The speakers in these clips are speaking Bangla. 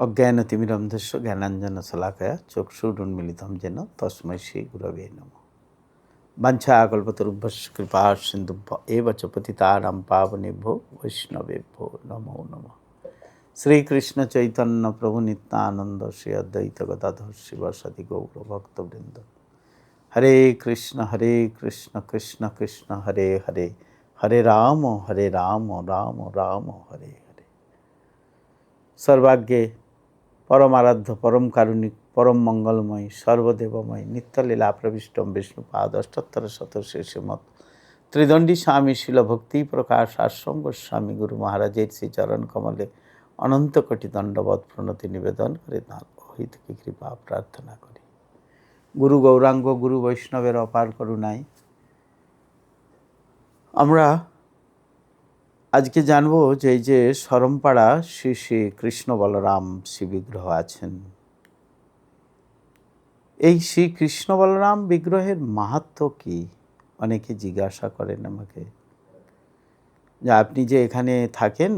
অজ্ঞানতিমিরন্ধস্য জ্ঞানাঞ্জনশলাকয়া চক্ষুरुन्मीलितं येन तस्मै श्रीगुरवे नमः। वाञ्छाकल्पतरुभ्यश्च कृपासिन्धुभ्य एव च पतितानां पावनेभ्यो वैष्णवेभ्यो नमो नमः। श्रीकृष्ण चैतन्य प्रभु नित्यानंद श्री अद्वैत गदाधर शिवासादि गौर भक्तवृंद। हरे कृष्ण कृष्ण कृष्ण हरे हरे, हरे राम राम राम हरे हरे। सर्वाग्ये परम आराध्य परम कारुणिक परम मंगलमय सर्वदेवमय नित्यलीला प्रविष्ट विष्णुपाद अष्टोत्तर शतशे श्रीमद त्रिदंडी स्वामी शिल भक्ति प्रकाश आश्रम गोस्वामी गुरु महाराजेर श्री चरण कमले अनंत कोटि दंडवत प्रणति निवेदन करे तार अहित की कृपा प्रार्थना करी। गुरु गौरांग गुरु वैष्णवेर अपार करुणाय আমরা আজকে জানবো যে এই যে শরমপাড়া শ্রী শ্রী কৃষ্ণ বলরাম শ্রী বিগ্রহ আছেন, এই শ্রী কৃষ্ণ বলরাম বিগ্রহের মাহাত্ম্য কি? অনেকে জিজ্ঞাসা করেন আমাকে যে আপনি যে এখানে থাকেন,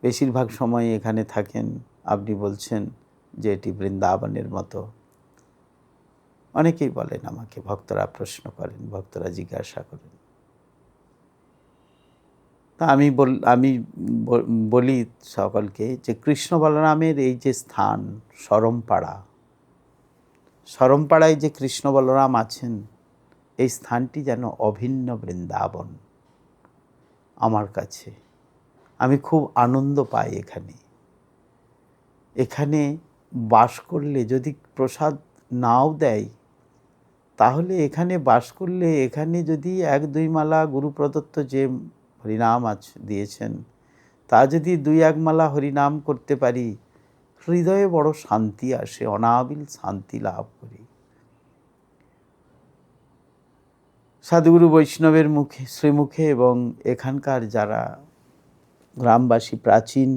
বেশিরভাগ সময় এখানে থাকেন, আপনি বলছেন যে এটি বৃন্দাবনের মতো। অনেকেই বলেন আমাকে, ভক্তরা প্রশ্ন করেন, ভক্তরা জিজ্ঞাসা করেন। তা আমি বলি সকলকে যে কৃষ্ণ বলরামের এই যে স্থান শরমপাড়ায় যে কৃষ্ণ বলরাম আছেন, এই স্থানটি যেন অভিন্ন বৃন্দাবন আমার কাছে। আমি খুব আনন্দ পাই এখানে বাস করলে। যদি প্রসাদ নাও দেয় তাহলে এখানে বাস করলে, এখানে যদি 1-2 মালা গুরু প্রদত্ত যে হরিনাম দিয়েছেন তা যদি 2-1 মালা হরিনাম করতে পারি, হৃদয়ে বড় শান্তি আসে, অনাবিল শান্তি লাভ করি। সাধুগুরু বৈষ্ণবের শ্রীমুখে এবং এখানকার যারা গ্রামবাসী প্রাচীন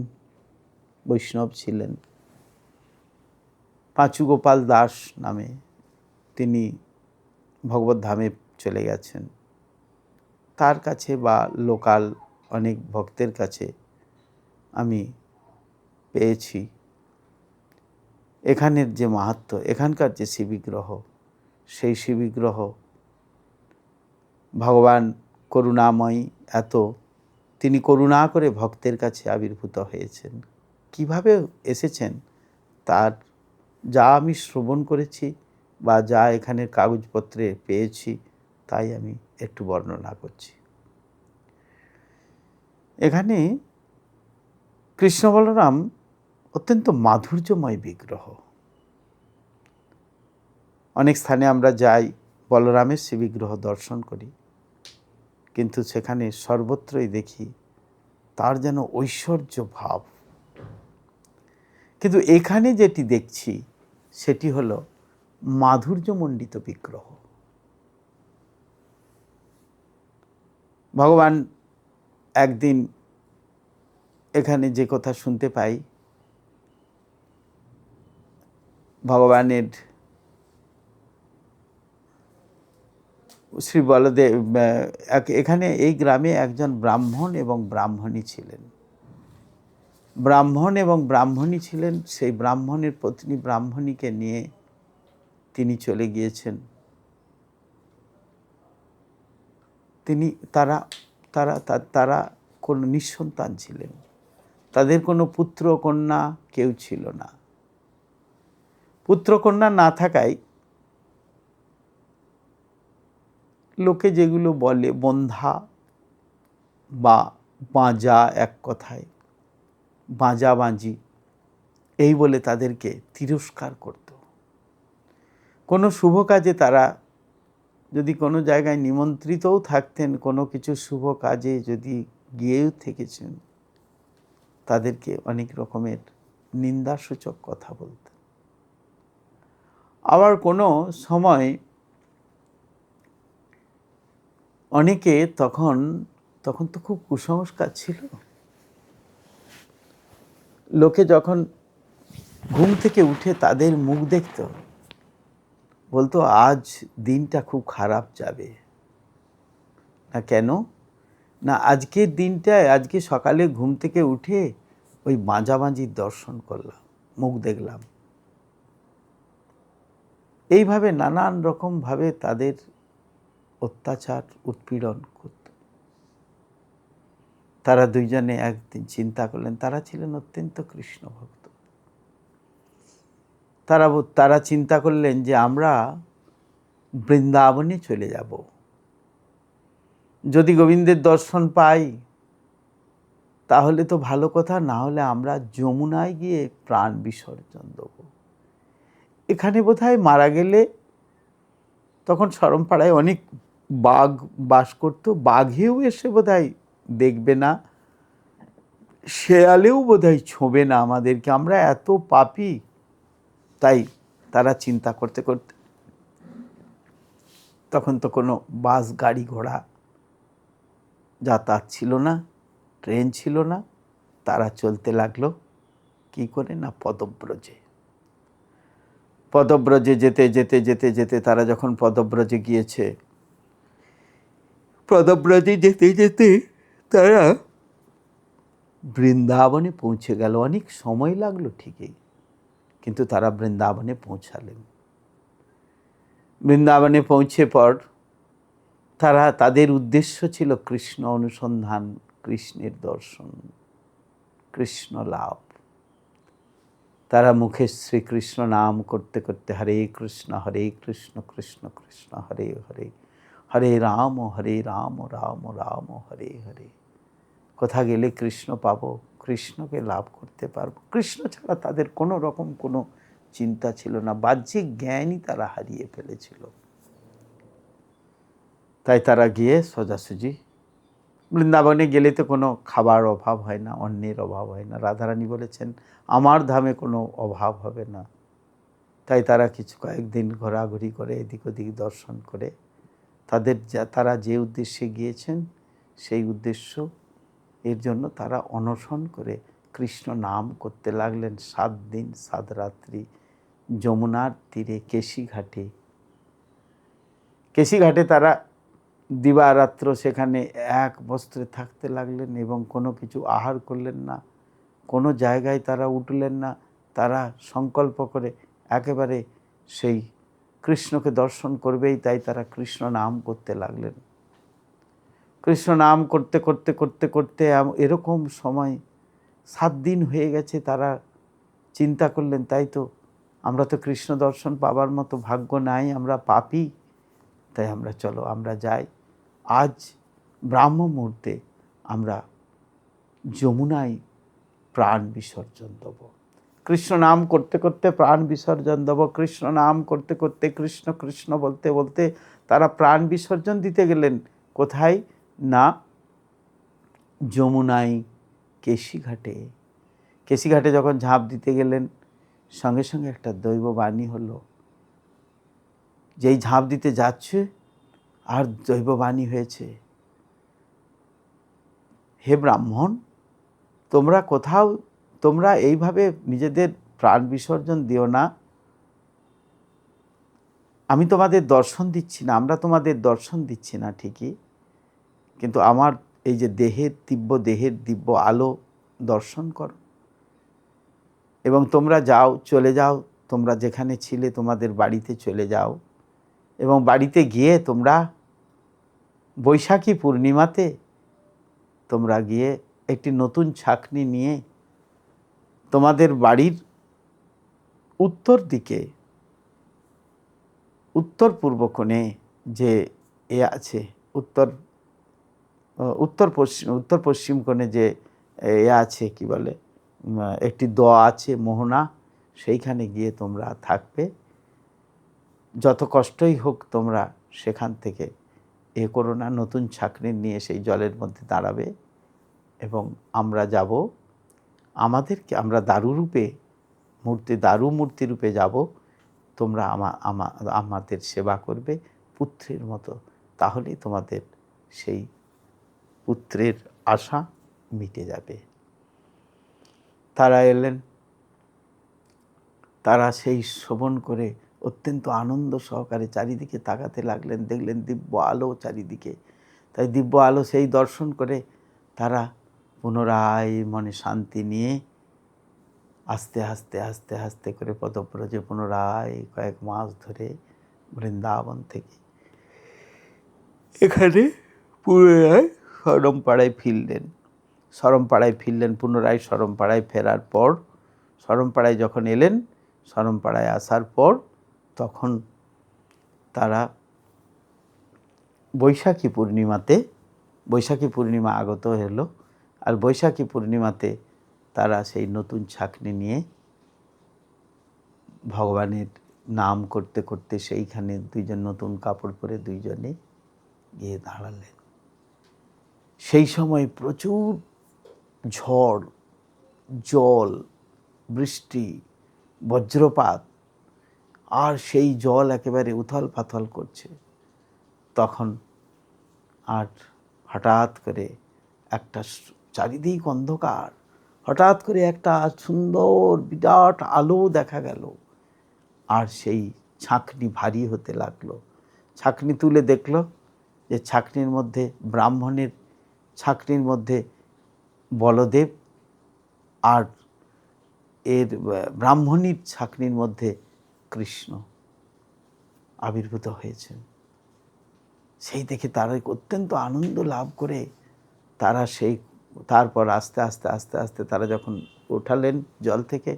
বৈষ্ণব ছিলেন, পাঁচু গোপাল দাস নামে, তিনি ভগবত ধামে চলে গেছেন। তার কাছে বা লোকাল অনেক ভক্তের কাছে আমি পেয়েছি এখানের যে মাহাত্ম্য, এখানকার যে শিববিগ্রহ, সেই শিববিগ্রহ ভগবান করুণাময়ী, এত তিনি করুণা করে ভক্তের কাছে আবির্ভূত হয়েছেন। কিভাবে এসেছেন তার যা আমি শ্রবণ করেছি বা যা এখানের কাগজপত্রে পেয়েছি, তাই আমি একটু বর্ণনা করছি। এখানে কৃষ্ণ বলরাম অত্যন্ত মাধুর্যময় বিগ্রহ। অনেক স্থানে আমরা যাই, বলরামের শ্রী বিগ্রহ দর্শন করি, কিন্তু সেখানে সর্বত্রই দেখি তার যেন ঐশ্বর্য ভাব। কিন্তু এখানে যেটি দেখছি সেটি হলো মাধুর্যমণ্ডিত বিগ্রহ। ভগবান একদিন এখানে যে কথা শুনতে পাই, ভগবানের শ্রী বলদেব এখানে এই গ্রামে একজন ব্রাহ্মণ এবং ব্রাহ্মণী ছিলেন। সেই ব্রাহ্মণের পত্নী ব্রাহ্মণীকে নিয়ে তিনি চলে গিয়েছেন। তারা কোনো নিঃসন্তান ছিলেন, তাদের কোনো পুত্র কন্যা কেউ ছিল না। পুত্র কন্যা না থাকায় লোকে যেগুলো বলে বন্ধা বা বাঁজা, এক কথায় বাঁজা বাঁজি, এই বলে তাদেরকে তিরস্কার করত। কোনো শুভ কাজে তারা যদি কোনো জায়গায় নিমন্ত্রিতও থাকতেন, কোনো কিছু শুভ কাজে যদি গিয়েও থেকেছেন, তাদেরকে অনেক রকমের নিন্দাসূচক কথা বলতেন। আবার কোনো সময় অনেকে তখন তো খুব কুসংস্কার ছিল। লোকে যখন ঘুম থেকে উঠে তাদের মুখ দেখত, বলতো আজ দিনটা খুব খারাপ যাবে। না কেন? না আজকের দিনটায়, আজকে সকালে ঘুম থেকে উঠে ওই মাঝামাঝির দর্শন করলাম, মুখ দেখলাম। এইভাবে নানান রকমভাবে তাদের অত্যাচার উৎপীড়ন করত। তারা দুইজনে একদিন চিন্তা করলেন, তারা ছিলেন অত্যন্ত কৃষ্ণ ভক্ত। তারা চিন্তা করলেন যে আমরা বৃন্দাবনে চলে যাব, যদি গোবিন্দের দর্শন পাই তাহলে তো ভালো কথা, না হলে আমরা যমুনায় গিয়ে প্রাণ বিসর্জন দেব। এখানে বোধহয় মারা গেলে, তখন শরমপাড়ায় অনেক বাঘ বাস করত, বাঘেও এসে বোধহয় দেখবে না, শেয়ালেও বোধহয় ছোঁবে না আমাদেরকে, আমরা এত পাপী। তাই তারা চিন্তা করতে করতে, তখন তো কোনো বাস গাড়ি ঘোড়া যাতায়াত ছিল না, ট্রেন ছিল না, তারা চলতে লাগলো কি করে না পদব্রজে। পদব্রজে যেতে যেতে যেতে যেতে তারা যখন পদব্রজে গিয়েছে, পদব্রজে যেতে যেতে তারা বৃন্দাবনে পৌঁছে গেল। অনেক সময় লাগলো ঠিকই, কিন্তু তারা বৃন্দাবনে পৌঁছালেন। বৃন্দাবনে পৌঁছে পর তাদের উদ্দেশ্য ছিল কৃষ্ণ অনুসন্ধান, কৃষ্ণের দর্শন, কৃষ্ণ লাভ। তারা মুখে শ্রীকৃষ্ণ নাম করতে করতে হরে কৃষ্ণ কৃষ্ণ কৃষ্ণ হরে হরে, হরে রাম রাম রাম হরে হরে। কোথা গেলে কৃষ্ণ পাবো, কৃষ্ণকে লাভ করতে পারবো। কৃষ্ণ ছাড়া তাদের কোনো রকম কোনো চিন্তা ছিল না, বাহ্যিক জ্ঞানই তারা হারিয়ে ফেলেছিল। তাই তারা গিয়ে সোজাসুজি বৃন্দাবনে গেলে তো কোনো খাবার অভাব হয় না, অন্নের অভাব হয় না। রাধারানী বলেছেন আমার ধামে কোনো অভাব হবে না। তাই তারা কয়েকদিন ঘোরাঘুরি করে, এদিক ওদিক দর্শন করে তারা যে উদ্দেশ্যে গিয়েছেন সেই উদ্দেশ্য এর জন্য তারা অনশন করে কৃষ্ণ নাম করতে লাগলেন 7 দিন 7 রাত্রি যমুনার তীরে কেশিঘাটে তারা দিবারাত্র সেখানে এক বস্ত্রে থাকতে লাগলেন এবং কোনো কিছু আহার করলেন না, কোনো জায়গায় তারা উঠলেন না। তারা সংকল্প করে একেবারে সেই কৃষ্ণকে দর্শন করবেই, তাই তারা কৃষ্ণ নাম করতে লাগলেন। কৃষ্ণ নাম করতে করতে করতে করতে এরকম সময় 7 দিন হয়ে গেছে। তারা চিন্তা করলেন, তাই তো আমরা তো কৃষ্ণ দর্শন পাবার মতো ভাগ্য নাই, আমরা পাপী। তাই চলো আমরা যাই, আজ ব্রাহ্ম মুহূর্তে আমরা যমুনায় প্রাণ বিসর্জন দেব। কৃষ্ণ নাম করতে করতে প্রাণ বিসর্জন দেব, কৃষ্ণ নাম করতে করতে কৃষ্ণ কৃষ্ণ বলতে বলতে তারা প্রাণ বিসর্জন দিতে গেলেন। কোথায় না যমুনায় কেশিঘাটে যখন ঝাঁপ দিতে গেলেন, সঙ্গে সঙ্গে একটা দৈববাণী হলো। যেই ঝাঁপ দিতে যাচ্ছে আর দৈববাণী হয়েছে, হে ব্রাহ্মণ, তোমরা এইভাবে নিজেদের প্রাণ বিসর্জন দিও না। আমি তোমাদের দর্শন দিচ্ছি না, আমরা তোমাদের দর্শন দিচ্ছি না ঠিকই, কিন্তু আমার এই যে দেহের দিব্য আলো দর্শন করো এবং তোমরা চলে যাও, তোমরা যেখানে ছিলে তোমাদের বাড়িতে চলে যাও এবং বাড়িতে গিয়ে তোমরা বৈশাখী পূর্ণিমাতে তোমরা গিয়ে একটি নতুন ছাকনি নিয়ে তোমাদের বাড়ির উত্তর দিকে, উত্তর পূর্ব কোণে যে আছে, উত্তর পশ্চিম কোণে যে আছে কি বলে, একটি আছে মোহনা, সেইখানে গিয়ে তোমরা থাকবে। যত কষ্টই হোক তোমরা সেখান থেকে করো না, নতুন ছাকনি নিয়ে সেই জলের মধ্যে দাঁড়াবে এবং আমরা যাব, আমরা দারু মূর্তি রূপে যাব, তোমরা আমাদের সেবা করবে পুত্রের মতো, তাহলেই তোমাদের সেই পুত্রের আশা মিটে যাবে। তারা এলেন, তারা সেই শ্রবণ করে অত্যন্ত আনন্দ সহকারে চারিদিকে তাকাতে লাগলেন, দেখলেন দিব্য আলো চারিদিকে। তাই দিব্য আলো সেই দর্শন করে তারা পুনরায় মনে শান্তি নিয়ে আস্তে আস্তে আস্তে আস্তে করে পদব্রজে পুনরায় কয়েক মাস ধরে বৃন্দাবন থেকে এখানে পুনরায় শরমপাড়ায় ফিরলেন। শরমপাড়ায় ফিরলেন, পুনরায় শরমপাড়ায় ফেরার পর, শরমপাড়ায় যখন এলেন, শরমপাড়ায় আসার পর তখন তারা বৈশাখী পূর্ণিমা আগত হলো। আর বৈশাখী পূর্ণিমাতে তারা সেই নতুন ছাকনি নিয়ে ভগবানের নাম করতে করতে সেইখানে দুইজন নতুন কাপড় পরে দুইজনে গিয়ে দাঁড়ালেন। সেই সময় প্রচুর ঝড়, জল, বৃষ্টি, বজ্রপাত, আর সেই জল একেবারে উথল পাথল করছে। তখন আর হঠাৎ করে একটা চারিদিক অন্ধকার, হঠাৎ করে একটা সুন্দর বিরাট আলো দেখা গেল। আর সেই ছাঁকনি ভারী হতে লাগলো। ছাঁকনি তুলে দেখলো যে ছাঁকনির মধ্যে ব্রাহ্মণের ছাঁকনির মধ্যে বলদেব, আর এর ব্রাহ্মণীর ছাঁকনির মধ্যে কৃষ্ণ আবির্ভূত হয়েছেন। সেই দেখে তারা অত্যন্ত আনন্দ লাভ করে তারা সেই তারপর আস্তে আস্তে আস্তে আস্তে তারা যখন ওঠালেন জল থেকে,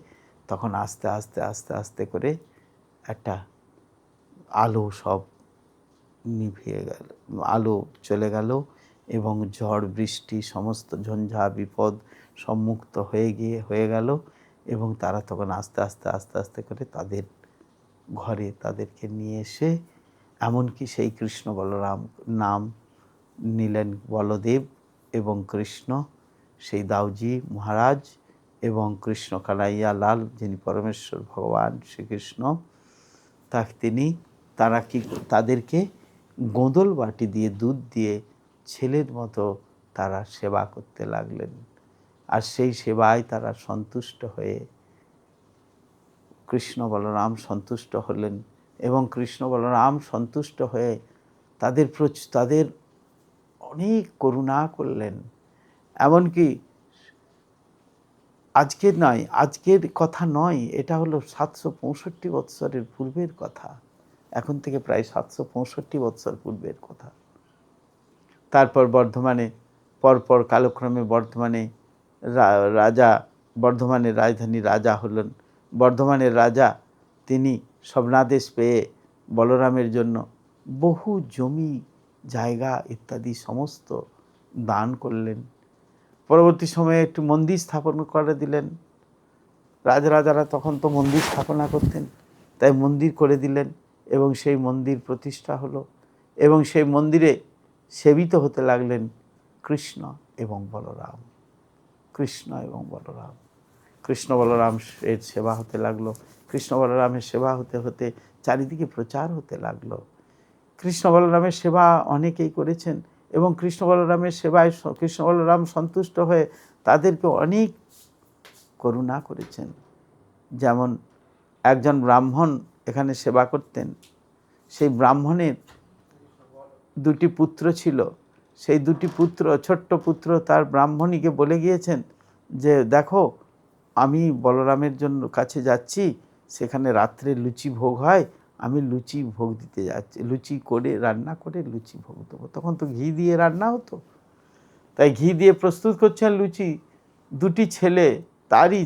তখন আস্তে আস্তে আস্তে আস্তে করে একটা আলো সব নিভিয়ে গেল, আলো চলে গেল এবং ঝড় বৃষ্টি সমস্ত ঝঞ্ঝা বিপদ সম্মুক্ত হয়ে গেল। এবং তারা তখন আস্তে আস্তে আস্তে আস্তে করে তাদের ঘরে তাদেরকে নিয়ে এসে, এমনকি সেই কৃষ্ণ বলরাম নাম নিলেন বলদেব এবং কৃষ্ণ, সেই দাউজি মহারাজ এবং কৃষ্ণ কানাইয়া লাল, যিনি পরমেশ্বর ভগবান শ্রীকৃষ্ণ, তাদেরকে গোঁদল বাটি দিয়ে দুধ দিয়ে ছেলের মতো তারা সেবা করতে লাগলেন। আর সেই সেবায় তারা সন্তুষ্ট হয়ে কৃষ্ণ বলরাম সন্তুষ্ট হলেন এবং কৃষ্ণ বলরাম সন্তুষ্ট হয়ে তাদের অনেক করুণা করলেন। এমনকি আজকের কথা নয়, এটা হলো 765 বৎসরের পূর্বের কথা, এখন থেকে প্রায় 765 বৎসর পূর্বের কথা। তারপর বর্ধমানে পরপর কালক্রমে বর্ধমানের রাজধানী রাজা হলেন। বর্ধমানের রাজা তিনি স্বপ্নাদেশ পেয়ে বলরামের জন্য বহু জমি জায়গা ইত্যাদি সমস্ত দান করলেন। পরবর্তী সময়ে একটু মন্দির স্থাপন করে দিলেন। রাজারা তখন তো মন্দির স্থাপনা করতেন, তাই মন্দির করে দিলেন এবং সেই মন্দির প্রতিষ্ঠা হলো এবং সেই মন্দিরে সেবিত হতে লাগলেন কৃষ্ণ এবং বলরাম। কৃষ্ণ বলরাম এর সেবা হতে লাগলো। কৃষ্ণ বলরামের সেবা হতে হতে চারিদিকে প্রচার হতে লাগলো। কৃষ্ণ বলরামের সেবা অনেকেই করেছেন এবং কৃষ্ণ বলরামের সেবায় কৃষ্ণ বলরাম সন্তুষ্ট হয়ে তাদেরকে অনেক করুণা করেছেন। যেমন একজন ব্রাহ্মণ এখানে সেবা করতেন, সেই ব্রাহ্মণের 2টি পুত্র ছিল। সেই 2টি পুত্র, ছোট্ট পুত্র তার ব্রাহ্মণীকে বলে গিয়েছেন যে দেখো, আমি বলরামের জন্য কাছে যাচ্ছি, সেখানে রাত্রে লুচি ভোগ হয়, আমি লুচি ভোগ দিতে যাচ্ছি, লুচি করে রান্না করে লুচি ভোগ দেবো। তখন তো ঘি দিয়ে রান্না হতো, তাই ঘি দিয়ে প্রস্তুত করছেন লুচি। 2টি ছেলে, তারই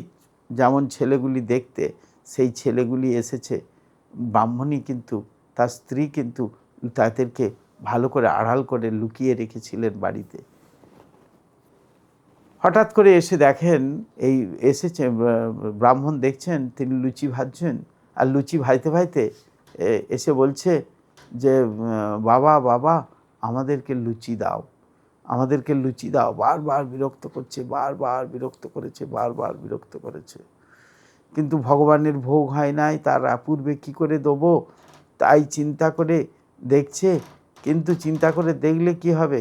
যেমন ছেলেগুলি দেখতে, সেই ছেলেগুলি এসেছে। ব্রাহ্মণী কিন্তু, তার স্ত্রী কিন্তু তাদেরকে ভালো করে আড়াল করে লুকিয়ে রেখেছিলেন বাড়িতে। হঠাৎ করে এসে দেখেন, এসেছে ব্রাহ্মণ, দেখছেন তিনি লুচি ভাজছেন, আর লুচি ভাজতে ভাজতে এসে বলছে যে বাবা আমাদেরকে লুচি দাও, আমাদেরকে লুচি দাও। বারবার বিরক্ত করেছে। কিন্তু ভগবানের ভোগ হয় নাই, তার পূর্বে কি করে দেবো, তাই চিন্তা করে দেখছে। কিন্তু চিন্তা করে দেখলে কি হবে,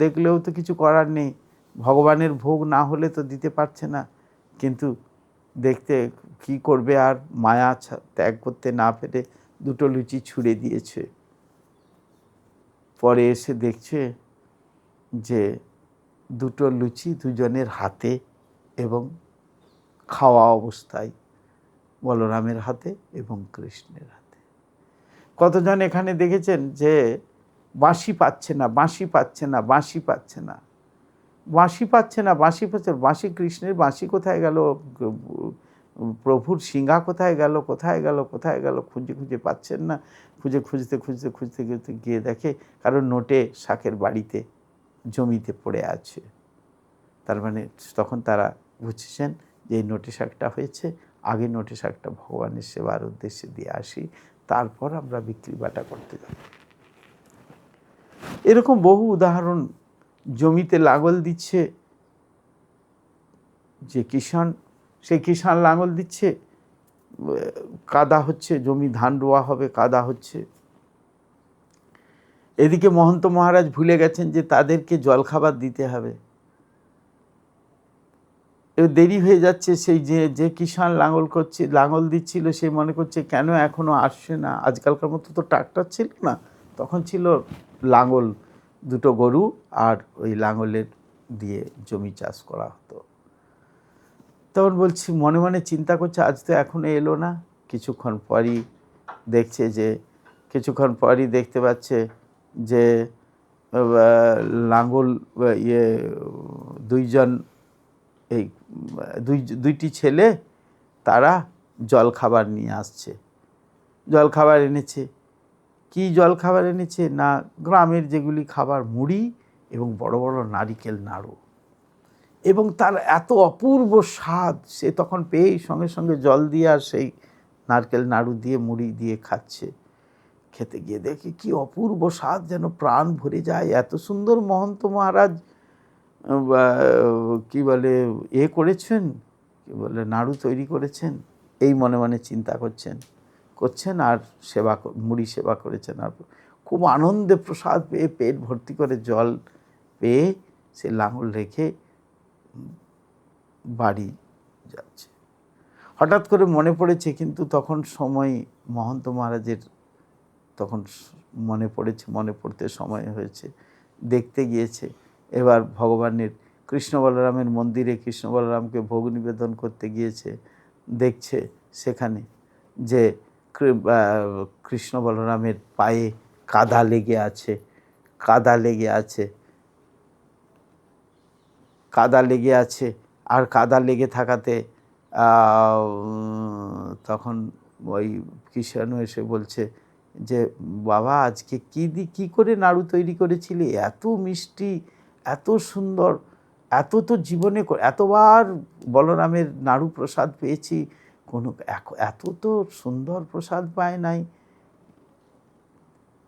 দেখলেও তো কিছু করার নেই, ভগবানের ভোগ না হলে তো দিতে পারছে না। কিন্তু দেখতে কি করবে, আর মায়া ত্যাগ করতে না পেরে 2টো লুচি ছুঁড়ে দিয়েছে। পরে এসে দেখছে যে দুটো লুচি দুজনের হাতে এবং খাওয়া অবস্থায়, বলরামের হাতে এবং কৃষ্ণের হাতে। কতজন এখানে দেখেছেন যে বাঁশি পাচ্ছে না, বাঁশি পাচ্ছে না, বাঁশি পাচ্ছে না, বাঁশি পাচ্ছে না, বাঁশি পাচ্ছে, বাঁশি কৃষ্ণের বাঁশি কোথায় গেল, প্রভুর সিংহা কোথায় গেল, কোথায় গেল, কোথায় গেল, খুঁজে খুঁজে পাচ্ছেন না। খুঁজতে খুঁজতে খুঁজতে গিয়ে দেখে কারণ নোটে শাকের বাড়িতে জমিতে পড়ে আছে। তার মানে তখন তারা বুঝছেন যে এই নোটে শাকটা হয়েছে, আগে নোটে শাকটা ভগবানের সেবার উদ্দেশ্যে দিয়ে আসি, তারপর আমরা বিক্রি বাটা করতে যাব। এরকম বহু উদাহরণ। জমিতে লাঙল দিচ্ছে যে কিষাণ, সেই কিষাণ লাঙল দিচ্ছে, কাদা হচ্ছে, জমি ধান রোয়া হবে, কাদা হচ্ছে। এদিকে মহন্ত মহারাজ ভুলে গেছেন যে তাদেরকে জলখাবার দিতে হবে। দেরি হয়ে যাচ্ছে। সেই যে কিষাণ লাঙল দিচ্ছিল, সে মনে করছে কেন এখনো আসছে না। আজকালকার মতো তো ট্রাক্টর ছিল না, তখন ছিল লাঙল, দুটো গরু আর ওই লাঙলের দিয়ে জমি চাষ করা হতো। তখন বলছি মনে মনে চিন্তা করছে আজ তো এখনো এলো না। কিছুক্ষণ পরই দেখতে পাচ্ছে যে লাঙল দুইজন, এই দুইটি ছেলে, তারা জলখাবার নিয়ে আসছে। জলখাবার এনেছে। কি জলখাবার এনেছে না, গ্রামের যেগুলি খাবার, মুড়ি এবং বড় বড় নারিকেল নাড়ু। এবং তার এত অপূর্ব স্বাদ, সে তখন পেয়েই সঙ্গে সঙ্গে জল দিয়ে আর সেই নারকেল নাড়ু দিয়ে মুড়ি দিয়ে খাচ্ছে। খেতে গিয়ে দেখে কি অপূর্ব স্বাদ, যেন প্রাণ ভরে যায়। এত সুন্দর মহন্ত মহারাজ কি বলে করেছেন, কি বলে নাড়ু তৈরি করেছেন, এই মনে মনে চিন্তা করছেন আর মুড়ি সেবা করেছেন। আর খুব আনন্দে প্রসাদ পেয়ে, পেট ভর্তি করে জল পেয়ে সে লাঙল রেখে বাড়ি যাচ্ছে। হঠাৎ করে মনে পড়েছে, কিন্তু তখন সময় মহন্ত মহারাজের তখন মনে পড়তে সময় হয়েছে, দেখতে গিয়েছে। এবার ভগবানের কৃষ্ণ বলরামের মন্দিরে কৃষ্ণ বলরামকে ভোগ নিবেদন করতে গিয়েছে। দেখছে সেখানে যে কৃষ্ণ বলরামের পায়ে কাদা লেগে আছে, কাদা লেগে আছে। আর কাদা লেগে থাকাতে তখন ওই কৃষ্ণ এসে বলছে যে বাবা আজকে কি করে নাড়ু তৈরি করেছিলি, এত মিষ্টি, এত সুন্দর, এত তো জীবনে এতবার বলরামের নাড়ু প্রসাদ পেয়েছি, এত তো সুন্দর প্রসাদ পায় নাই।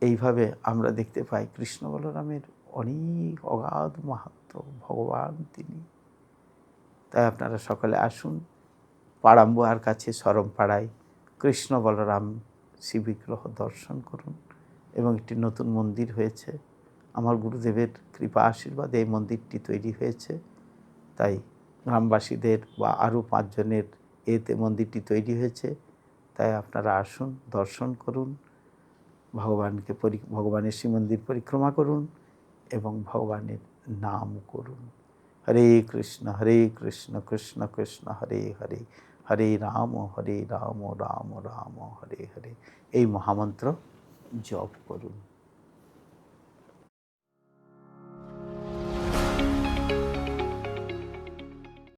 এইভাবে আমরা দেখতে পাই কৃষ্ণ বলরামের অনেক অগাধ মাহাত্ম্য, ভগবান তিনি। তাই আপনারা সকলে আসুন পাড়াম্বুয়ার কাছে শরমপাড়ায় কৃষ্ণ বলরাম শ্রীবিগ্রহ দর্শন করুন। এবং একটি নতুন মন্দির হয়েছে, আমার গুরুদেবের কৃপা আশীর্বাদে এই মন্দিরটি তৈরি হয়েছে। তাই গ্রামবাসীদের বা আরও 5 জনের এতে মন্দিরটি তৈরি হয়েছে। তাই আপনারা আসুন, দর্শন করুন, ভগবানের শ্রীমন্দির পরিক্রমা করুন এবং ভগবানের নাম করুন। হরে কৃষ্ণ কৃষ্ণ কৃষ্ণ হরে হরে, হরে রাম রাম রাম হরে হরে, এই মহামন্ত্র জপ করুন।